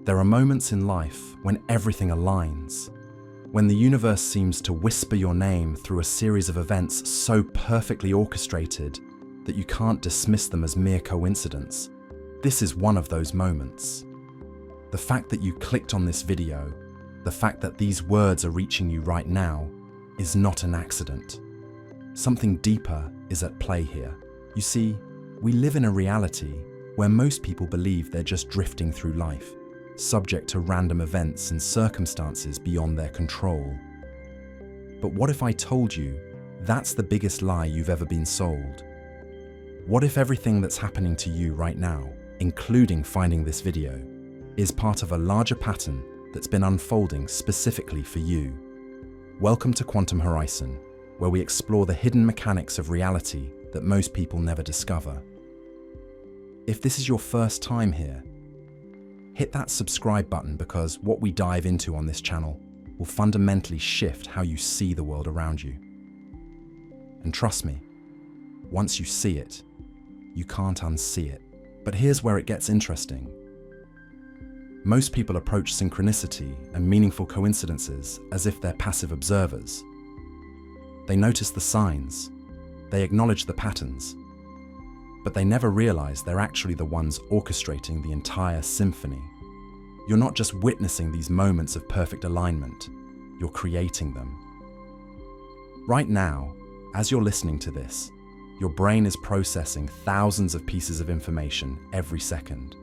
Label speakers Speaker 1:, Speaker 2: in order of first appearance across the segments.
Speaker 1: There are moments in life when everything aligns, when the universe seems to whisper your name through a series of events so perfectly orchestrated that you can't dismiss them as mere coincidence. This is one of those moments. The fact that you clicked on this video, the fact that these words are reaching you right now, is not an accident. Something deeper is at play here. You see, we live in a reality where most people believe they're just drifting through life, subject to random events and circumstances beyond their control. But what if I told you that's the biggest lie you've ever been sold? What if everything that's happening to you right now, including finding this video, is part of a larger pattern that's been unfolding specifically for you? Welcome to Quantum Horison, where we explore the hidden mechanics of reality that most people never discover. If this is your first time here, hit that subscribe button because what we dive into on this channel will fundamentally shift how you see the world around you. And trust me, once you see it, you can't unsee it. But here's where it gets interesting. Most people approach synchronicity and meaningful coincidences as if they're passive observers. They notice the signs, they acknowledge the patterns, but they never realize they're actually the ones orchestrating the entire symphony. You're not just witnessing these moments of perfect alignment, you're creating them. Right now, as you're listening to this, your brain is processing thousands of pieces of information every second.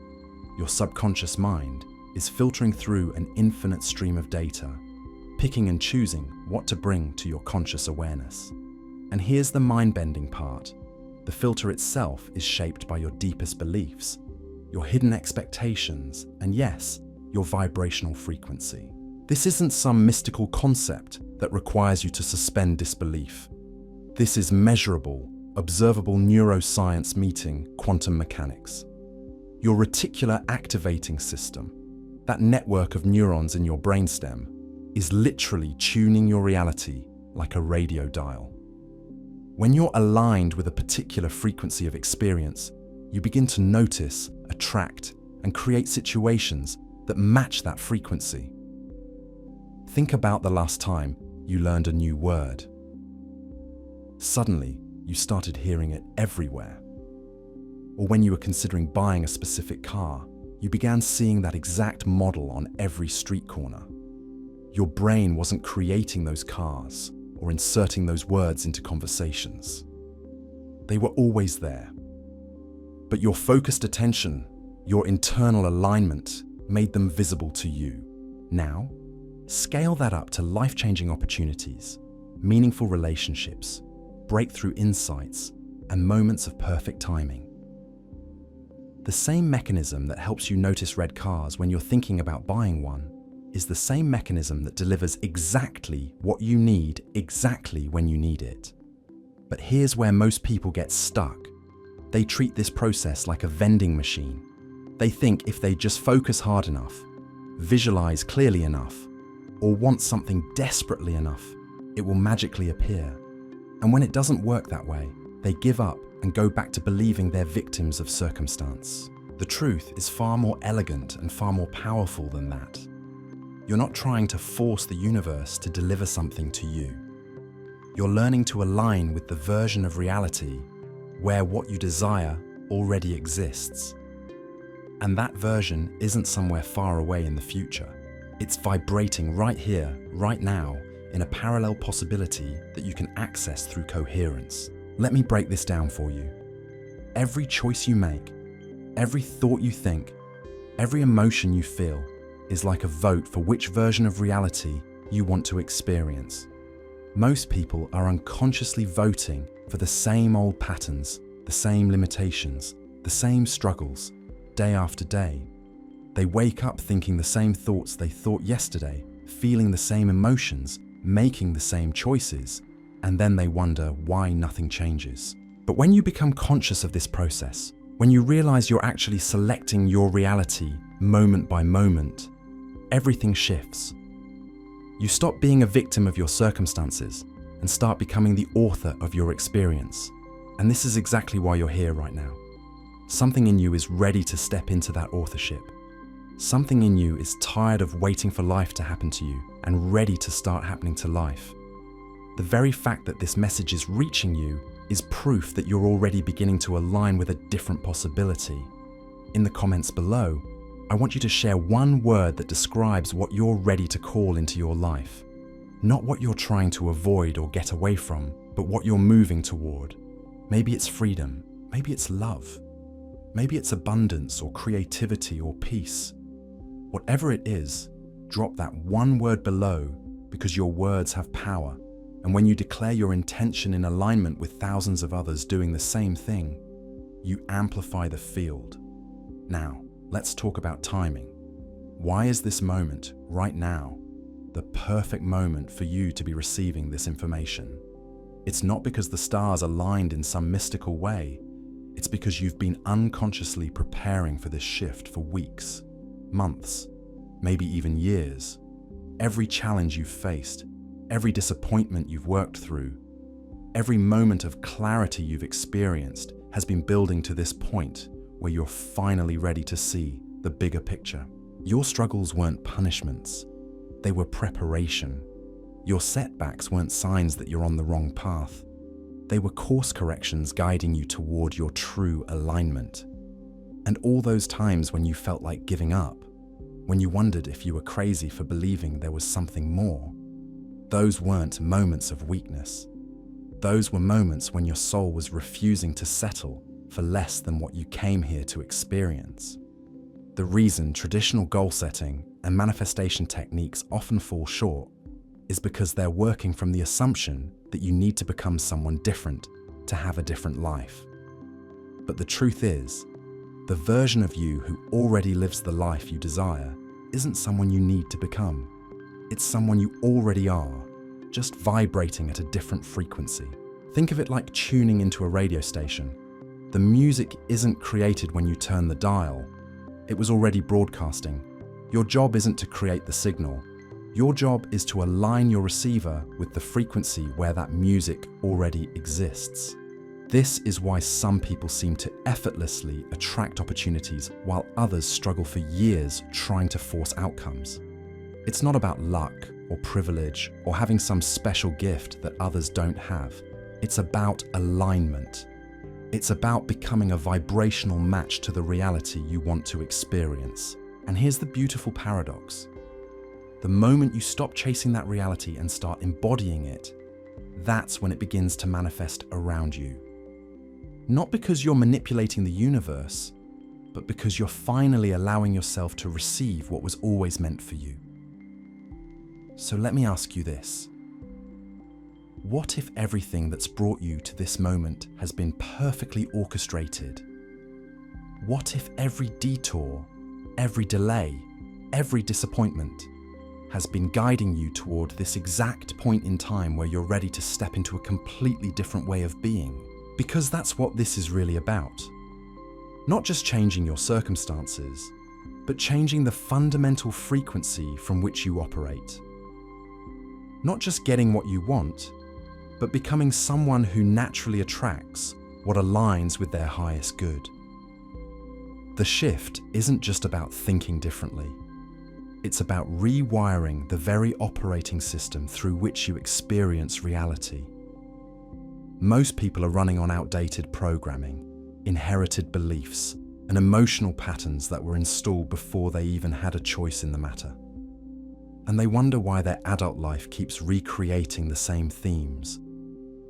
Speaker 1: Your subconscious mind is filtering through an infinite stream of data, picking and choosing what to bring to your conscious awareness. And here's the mind-bending part. The filter itself is shaped by your deepest beliefs, your hidden expectations, and yes, your vibrational frequency. This isn't some mystical concept that requires you to suspend disbelief. This is measurable, observable neuroscience meeting quantum mechanics. Your reticular activating system, that network of neurons in your brainstem, is literally tuning your reality like a radio dial. When you're aligned with a particular frequency of experience, you begin to notice, attract, and create situations that match that frequency. Think about the last time you learned a new word. Suddenly, you started hearing it everywhere. Or when you were considering buying a specific car, you began seeing that exact model on every street corner. Your brain wasn't creating those cars or inserting those words into conversations. They were always there. But your focused attention, your internal alignment, made them visible to you. Now, scale that up to life-changing opportunities, meaningful relationships, breakthrough insights, and moments of perfect timing. The same mechanism that helps you notice red cars when you're thinking about buying one is the same mechanism that delivers exactly what you need exactly when you need it. But here's where most people get stuck. They treat this process like a vending machine. They think if they just focus hard enough, visualize clearly enough, or want something desperately enough, it will magically appear. And when it doesn't work that way, they give up and go back to believing they're victims of circumstance. The truth is far more elegant and far more powerful than that. You're not trying to force the universe to deliver something to you. You're learning to align with the version of reality where what you desire already exists. And that version isn't somewhere far away in the future. It's vibrating right here, right now, in a parallel possibility that you can access through coherence. Let me break this down for you. Every choice you make, every thought you think, every emotion you feel is like a vote for which version of reality you want to experience. Most people are unconsciously voting for the same old patterns, the same limitations, the same struggles, day after day. They wake up thinking the same thoughts they thought yesterday, feeling the same emotions, making the same choices, and then they wonder why nothing changes. But when you become conscious of this process, when you realize you're actually selecting your reality moment by moment, everything shifts. You stop being a victim of your circumstances and start becoming the author of your experience. And this is exactly why you're here right now. Something in you is ready to step into that authorship. Something in you is tired of waiting for life to happen to you and ready to start happening to life. The very fact that this message is reaching you is proof that you're already beginning to align with a different possibility. In the comments below, I want you to share one word that describes what you're ready to call into your life. Not what you're trying to avoid or get away from, but what you're moving toward. Maybe it's freedom, maybe it's love, maybe it's abundance or creativity or peace. Whatever it is, drop that one word below because your words have power. And when you declare your intention in alignment with thousands of others doing the same thing, you amplify the field. Now, let's talk about timing. Why is this moment, right now, the perfect moment for you to be receiving this information? It's not because the stars aligned in some mystical way. It's because you've been unconsciously preparing for this shift for weeks, months, maybe even years. Every challenge you've faced, every disappointment you've worked through, every moment of clarity you've experienced has been building to this point where you're finally ready to see the bigger picture. Your struggles weren't punishments, they were preparation. Your setbacks weren't signs that you're on the wrong path. They were course corrections guiding you toward your true alignment. And all those times when you felt like giving up, when you wondered if you were crazy for believing there was something more, those weren't moments of weakness. Those were moments when your soul was refusing to settle for less than what you came here to experience. The reason traditional goal setting and manifestation techniques often fall short is because they're working from the assumption that you need to become someone different to have a different life. But the truth is, the version of you who already lives the life you desire isn't someone you need to become. It's someone you already are, just vibrating at a different frequency. Think of it like tuning into a radio station. The music isn't created when you turn the dial. It was already broadcasting. Your job isn't to create the signal. Your job is to align your receiver with the frequency where that music already exists. This is why some people seem to effortlessly attract opportunities while others struggle for years trying to force outcomes. It's not about luck or privilege or having some special gift that others don't have. It's about alignment. It's about becoming a vibrational match to the reality you want to experience. And here's the beautiful paradox. The moment you stop chasing that reality and start embodying it, that's when it begins to manifest around you. Not because you're manipulating the universe, but because you're finally allowing yourself to receive what was always meant for you. So let me ask you this. What if everything that's brought you to this moment has been perfectly orchestrated? What if every detour, every delay, every disappointment has been guiding you toward this exact point in time where you're ready to step into a completely different way of being? Because that's what this is really about. Not just changing your circumstances, but changing the fundamental frequency from which you operate. Not just getting what you want, but becoming someone who naturally attracts what aligns with their highest good. The shift isn't just about thinking differently. It's about rewiring the very operating system through which you experience reality. Most people are running on outdated programming, inherited beliefs, and emotional patterns that were installed before they even had a choice in the matter. And they wonder why their adult life keeps recreating the same themes,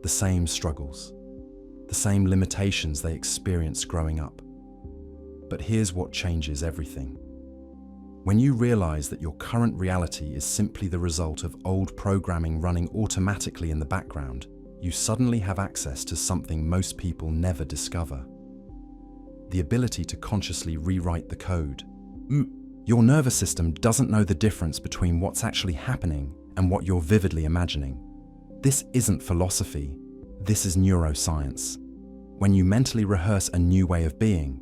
Speaker 1: the same struggles, the same limitations they experienced growing up. But here's what changes everything. When you realize that your current reality is simply the result of old programming running automatically in the background, you suddenly have access to something most people never discover. The ability to consciously rewrite the code. Your nervous system doesn't know the difference between what's actually happening and what you're vividly imagining. This isn't philosophy, this is neuroscience. When you mentally rehearse a new way of being,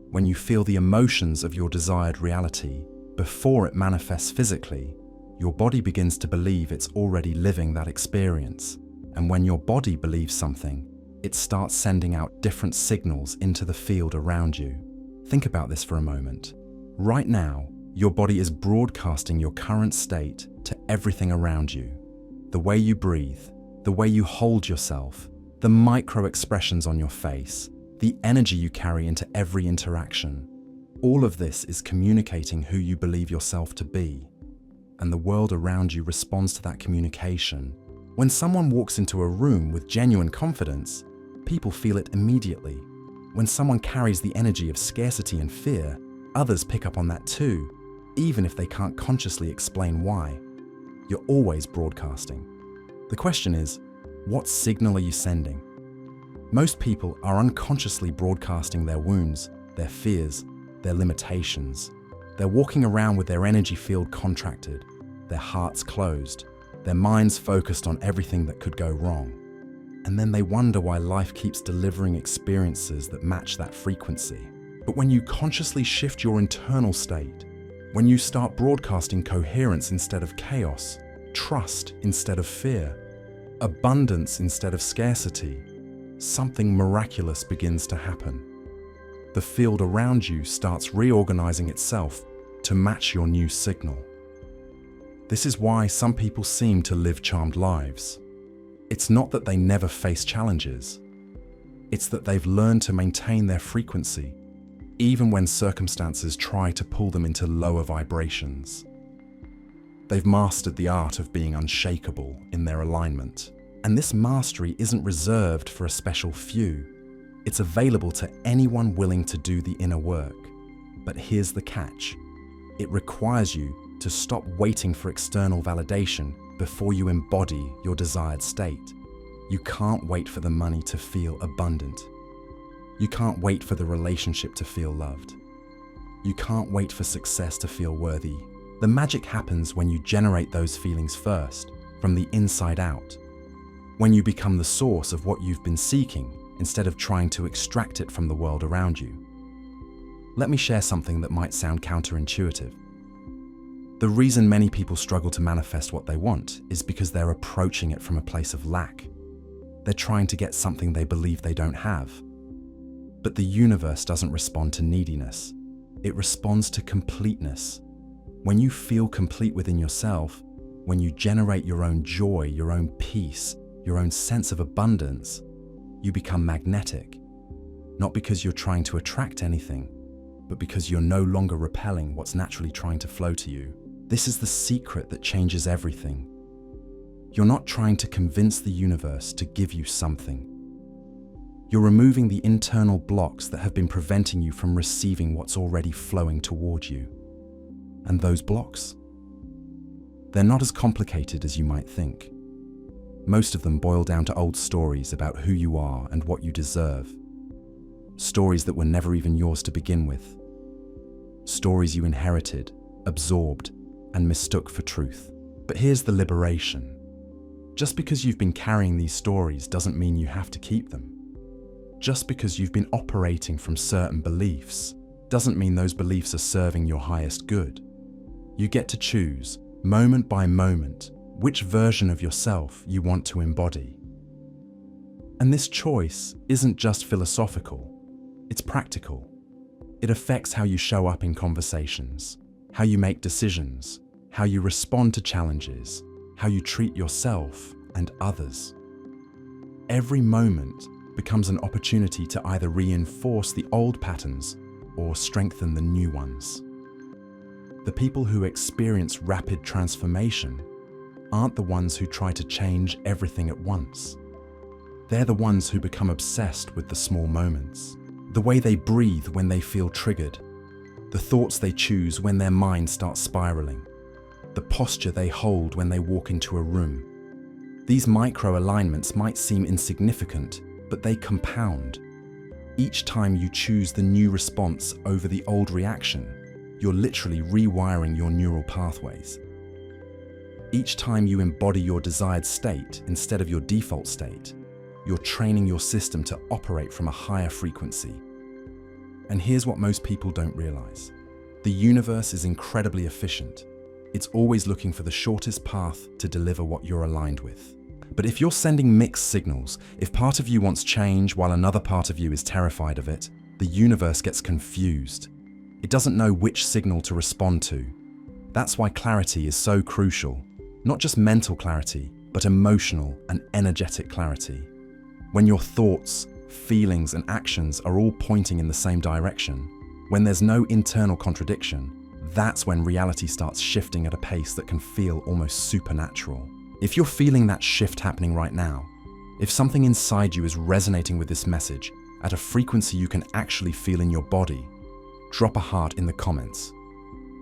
Speaker 1: when you feel the emotions of your desired reality before it manifests physically, your body begins to believe it's already living that experience. And when your body believes something, it starts sending out different signals into the field around you. Think about this for a moment. Right now, Your body is broadcasting your current state to everything around you. The way you breathe, the way you hold yourself, the micro expressions on your face, the energy you carry into every interaction. All of this is communicating who you believe yourself to be, and the world around you responds to that communication. When someone walks into a room with genuine confidence, people feel it immediately. When someone carries the energy of scarcity and fear, others pick up on that too, even if they can't consciously explain why. You're always broadcasting. The question is, what signal are you sending? Most people are unconsciously broadcasting their wounds, their fears, their limitations. They're walking around with their energy field contracted, their hearts closed, their minds focused on everything that could go wrong. And then they wonder why life keeps delivering experiences that match that frequency. But when you consciously shift your internal state, when you start broadcasting coherence instead of chaos, trust instead of fear, abundance instead of scarcity, something miraculous begins to happen. The field around you starts reorganizing itself to match your new signal. This is why some people seem to live charmed lives. It's not that they never face challenges. It's that they've learned to maintain their frequency even when circumstances try to pull them into lower vibrations. They've mastered the art of being unshakable in their alignment. And this mastery isn't reserved for a special few. It's available to anyone willing to do the inner work. But here's the catch. It requires you to stop waiting for external validation before you embody your desired state. You can't wait for the money to feel abundant. You can't wait for the relationship to feel loved. You can't wait for success to feel worthy. The magic happens when you generate those feelings first, from the inside out. When you become the source of what you've been seeking, instead of trying to extract it from the world around you. Let me share something that might sound counterintuitive. The reason many people struggle to manifest what they want is because they're approaching it from a place of lack. They're trying to get something they believe they don't have. But the universe doesn't respond to neediness. It responds to completeness. When you feel complete within yourself, when you generate your own joy, your own peace, your own sense of abundance, you become magnetic. Not because you're trying to attract anything, but because you're no longer repelling what's naturally trying to flow to you. This is the secret that changes everything. You're not trying to convince the universe to give you something. You're removing the internal blocks that have been preventing you from receiving what's already flowing toward you. And those blocks? They're not as complicated as you might think. Most of them boil down to old stories about who you are and what you deserve. Stories that were never even yours to begin with. Stories you inherited, absorbed, and mistook for truth. But here's the liberation. Just because you've been carrying these stories doesn't mean you have to keep them. Just because you've been operating from certain beliefs doesn't mean those beliefs are serving your highest good. You get to choose, moment by moment, which version of yourself you want to embody. And this choice isn't just philosophical, it's practical. It affects how you show up in conversations, how you make decisions, how you respond to challenges, how you treat yourself and others. Every moment becomes an opportunity to either reinforce the old patterns or strengthen the new ones. The people who experience rapid transformation aren't the ones who try to change everything at once. They're the ones who become obsessed with the small moments. The way they breathe when they feel triggered, the thoughts they choose when their mind starts spiraling, the posture they hold when they walk into a room. These micro-alignments might seem insignificant, but they compound. Each time you choose the new response over the old reaction, you're literally rewiring your neural pathways. Each time you embody your desired state instead of your default state, you're training your system to operate from a higher frequency. And here's what most people don't realize. The universe is incredibly efficient. It's always looking for the shortest path to deliver what you're aligned with. But if you're sending mixed signals, if part of you wants change while another part of you is terrified of it, the universe gets confused. It doesn't know which signal to respond to. That's why clarity is so crucial. Not just mental clarity, but emotional and energetic clarity. When your thoughts, feelings, and actions are all pointing in the same direction, when there's no internal contradiction, that's when reality starts shifting at a pace that can feel almost supernatural. If you're feeling that shift happening right now, if something inside you is resonating with this message at a frequency you can actually feel in your body, drop a heart in the comments.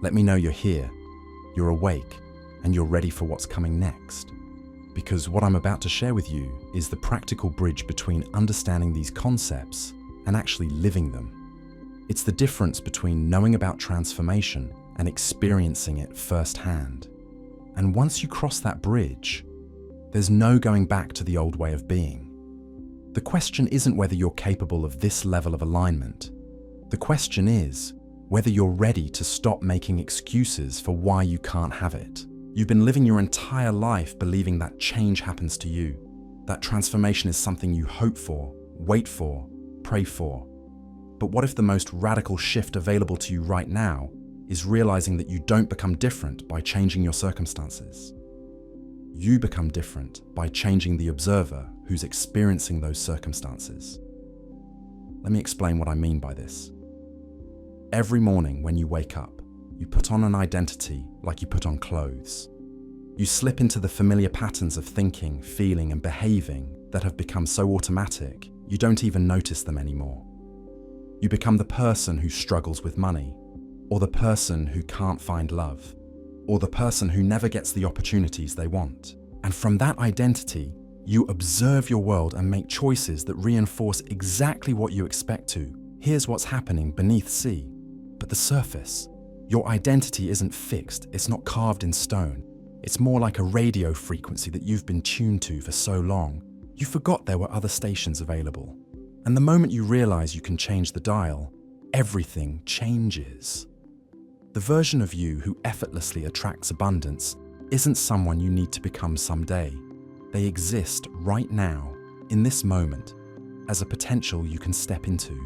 Speaker 1: Let me know you're here, you're awake, and you're ready for what's coming next. Because what I'm about to share with you is the practical bridge between understanding these concepts and actually living them. It's the difference between knowing about transformation and experiencing it firsthand. And once you cross that bridge, there's no going back to the old way of being. The question isn't whether you're capable of this level of alignment. The question is whether you're ready to stop making excuses for why you can't have it. You've been living your entire life believing that change happens to you, that transformation is something you hope for, wait for, pray for. But what if the most radical shift available to you right now is realizing that you don't become different by changing your circumstances? You become different by changing the observer who's experiencing those circumstances. Let me explain what I mean by this. Every morning when you wake up, you put on an identity like you put on clothes. You slip into the familiar patterns of thinking, feeling, and behaving that have become so automatic you don't even notice them anymore. You become the person who struggles with money, or the person who can't find love, or the person who never gets the opportunities they want. And from that identity, you observe your world and make choices that reinforce exactly what you expect to. Here's what's happening beneath sea, but the surface. Your identity isn't fixed, it's not carved in stone. It's more like a radio frequency that you've been tuned to for so long, you forgot there were other stations available. And the moment you realize you can change the dial, everything changes. The version of you who effortlessly attracts abundance isn't someone you need to become someday. They exist right now, in this moment, as a potential you can step into.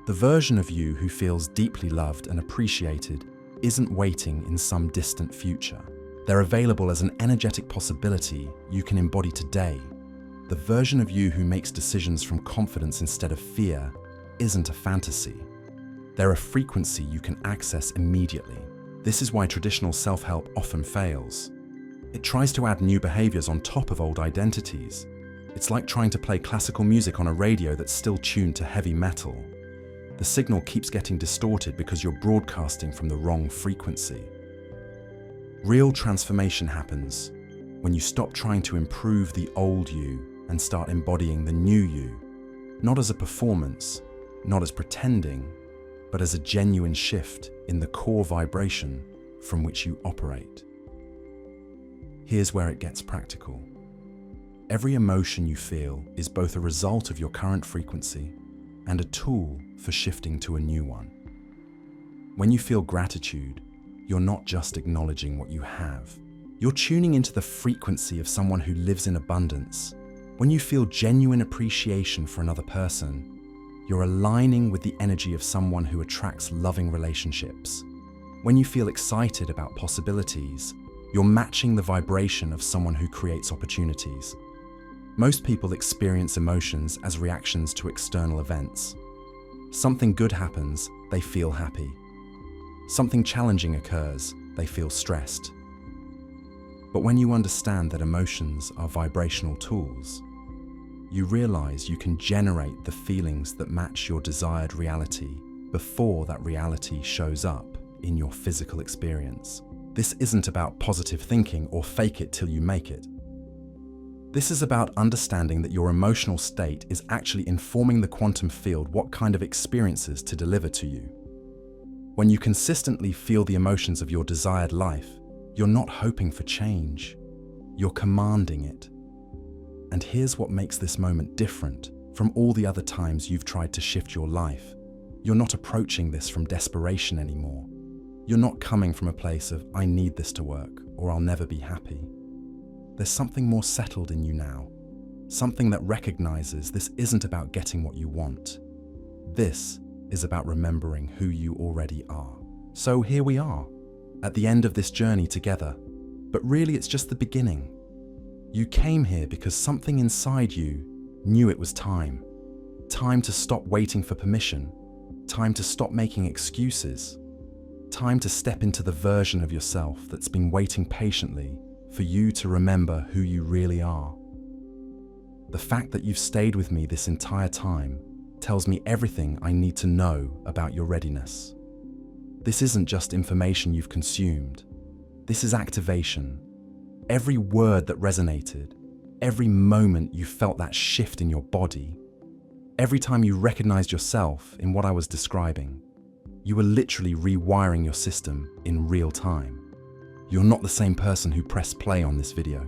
Speaker 1: The version of you who feels deeply loved and appreciated isn't waiting in some distant future. They're available as an energetic possibility you can embody today. The version of you who makes decisions from confidence instead of fear isn't a fantasy. They're a frequency you can access immediately. This is why traditional self-help often fails. It tries to add new behaviors on top of old identities. It's like trying to play classical music on a radio that's still tuned to heavy metal. The signal keeps getting distorted because you're broadcasting from the wrong frequency. Real transformation happens when you stop trying to improve the old you and start embodying the new you, not as a performance, not as pretending, but as a genuine shift in the core vibration from which you operate. Here's where it gets practical. Every emotion you feel is both a result of your current frequency and a tool for shifting to a new one. When you feel gratitude, you're not just acknowledging what you have. You're tuning into the frequency of someone who lives in abundance. When you feel genuine appreciation for another person, you're aligning with the energy of someone who attracts loving relationships. When you feel excited about possibilities, you're matching the vibration of someone who creates opportunities. Most people experience emotions as reactions to external events. Something good happens, they feel happy. Something challenging occurs, they feel stressed. But when you understand that emotions are vibrational tools, you realize you can generate the feelings that match your desired reality before that reality shows up in your physical experience. This isn't about positive thinking or fake it till you make it. This is about understanding that your emotional state is actually informing the quantum field what kind of experiences to deliver to you. When you consistently feel the emotions of your desired life, you're not hoping for change, you're commanding it. And here's what makes this moment different from all the other times you've tried to shift your life. You're not approaching this from desperation anymore. You're not coming from a place of, I need this to work, or I'll never be happy. There's something more settled in you now, something that recognizes this isn't about getting what you want. This is about remembering who you already are. So here we are, at the end of this journey together. But really, it's just the beginning. You came here because something inside you knew it was time. Time to stop waiting for permission. Time to stop making excuses. Time to step into the version of yourself that's been waiting patiently for you to remember who you really are. The fact that you've stayed with me this entire time tells me everything I need to know about your readiness. This isn't just information you've consumed. This is activation. Every word that resonated, every moment you felt that shift in your body, every time you recognized yourself in what I was describing, you were literally rewiring your system in real time. You're not the same person who pressed play on this video.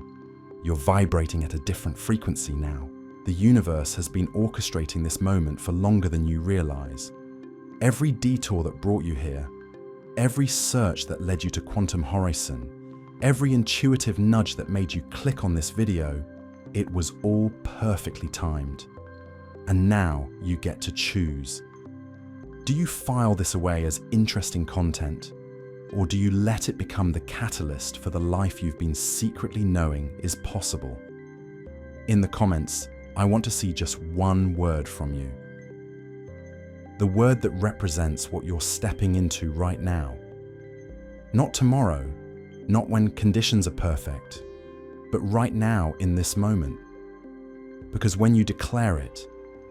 Speaker 1: You're vibrating at a different frequency now. The universe has been orchestrating this moment for longer than you realize. Every detour that brought you here, every search that led you to quantum Horison, every intuitive nudge that made you click on this video, it was all perfectly timed. And now you get to choose. Do you file this away as interesting content, or do you let it become the catalyst for the life you've been secretly knowing is possible? In the comments, I want to see just one word from you. The word that represents what you're stepping into right now. Not tomorrow, not when conditions are perfect, but right now in this moment. Because when you declare it,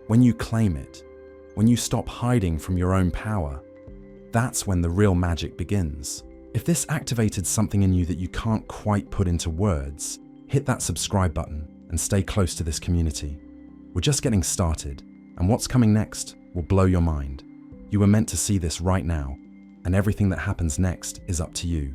Speaker 1: when you claim it, when you stop hiding from your own power, that's when the real magic begins. If this activated something in you that you can't quite put into words, hit that subscribe button and stay close to this community. We're just getting started, and what's coming next will blow your mind. You were meant to see this right now, and everything that happens next is up to you.